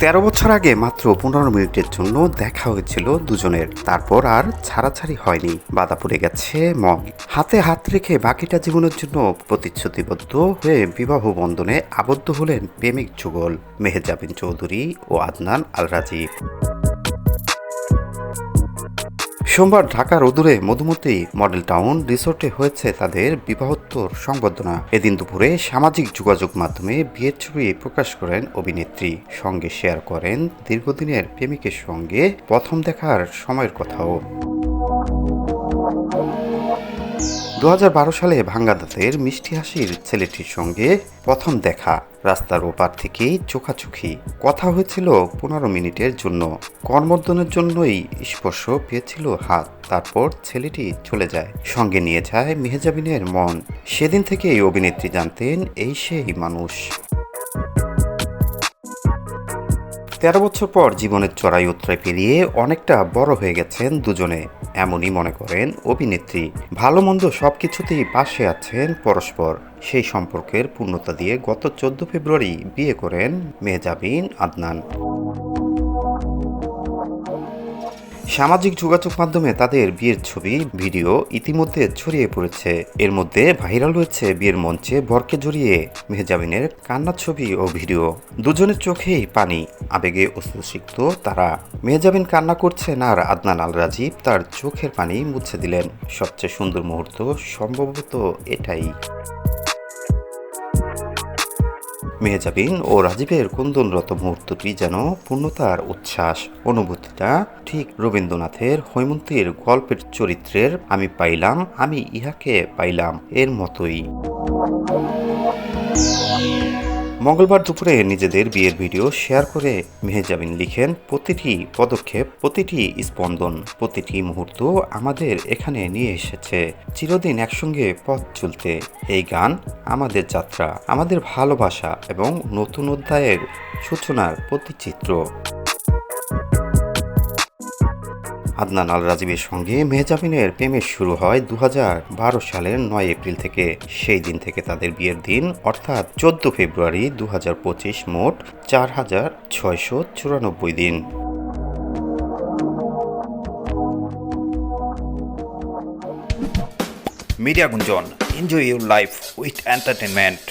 13 বছর আগে মাত্র 15 মিনিটের জন্য দেখা হয়েছিল দুজনের, তারপর আর ছাড়াছাড়ি হয়নি। বাধা পড়ে গেছে মন, হাতে হাত রেখে বাকিটা জীবনের জন্য প্রতিশ্রুতিবদ্ধ হয়ে বিবাহ বন্ধনে আবদ্ধ হলেন প্রেমিক যুগল মেহজাবিন চৌধুরী ও আদনান আল রাজীব। সোমবার ঢাকার অদূরে মধুমতি মডেল টাউন রিসোর্টে হয়েছে তাদের বিবাহোত্তর সংবর্ধনা। এদিন দুপুরে সামাজিক যোগাযোগ মাধ্যমে বিয়ের ছবি প্রকাশ করেন অভিনেত্রী, সঙ্গে শেয়ার করেন দীর্ঘদিনের প্রেমিকের সঙ্গে প্রথম দেখার সময়ের কথাও। 2012 সালে ভাঙ্গা দাঁতের মিষ্টি হাসির ছেলেটির সঙ্গে প্রথম দেখা, রাস্তার ওপার থেকেই চোখাচোখি কথা হয়েছিল 15 মিনিটের জন্য। করমর্দনের জন্যই স্পর্শ পেয়েছিল হাত, তারপর ছেলেটি চলে যায়, সঙ্গে নিয়ে যায় মেহজাবিনের মন। সেদিন থেকেই অভিনেত্রী জানতেন এই সেই মানুষ। 13 বছর পর জীবনের চড়াই উতরাই পেরিয়ে অনেকটা বড় হয়ে গেছেন দুজনে, এমনই মনে করেন অভিনেত্রী। ভালো মন্দ সবকিছুতেই পাশে আছেন পরস্পর। সেই সম্পর্কের পূর্ণতা দিয়ে গত 14 ফেব্রুয়ারি বিয়ে করেন মেহজাবিন আদনান। সামাজিক যোগাযোগ মাধ্যমে তাদের বিয়ের ছবি ভিডিও ইতিমধ্যে ছড়িয়ে পড়েছে। এর মধ্যে ভাইরাল হয়েছে বিয়ের মঞ্চে বরকে জড়িয়ে মেহজাবিনের কান্নার ছবি ও ভিডিও। দুজনের চোখেই পানি, আবেগে অশ্রুসিক্ত তারা। মেহজাবিন কান্না করছেন আর আদনান আল রাজীব তার চোখের পানি মুছে দিলেন। সবচেয়ে সুন্দর মুহূর্ত সম্ভবত এটাই। মেহজাবিন ও রাজীবের কুন্দনরত মুহূর্তটি যেন পূর্ণতার উচ্ছ্বাস। অনুভূতিটা ঠিক রবীন্দ্রনাথের হৈমন্তীর গল্পের চরিত্রের আমি পাইলাম, আমি ইহাকে পাইলাম এর মতোই। মঙ্গলবার দুপুরে নিজেদের বিয়ের ভিডিও শেয়ার করে মেহজাবিন লিখেন, প্রতিটি পদক্ষেপ, প্রতিটি স্পন্দন, প্রতিটি মুহূর্ত আমাদের এখানে নিয়ে এসেছে চিরদিন একসঙ্গে পথ চলতে। এই গান আমাদের যাত্রা, আমাদের ভালোবাসা এবং নতুন অধ্যায়ের সূচনার প্রতিচিত্র। আদনান আল রাজীবের সঙ্গে মেহজাবিনের প্রেমের শুরু হয় 2012 সালের 9 এপ্রিল থেকে। সেই দিন থেকে তাদের বিয়ের দিন অর্থাৎ 14 ফেব্রুয়ারি 2025 মোট 4694 দিন। মিডিয়া গুঞ্জন, enjoy your life with entertainment.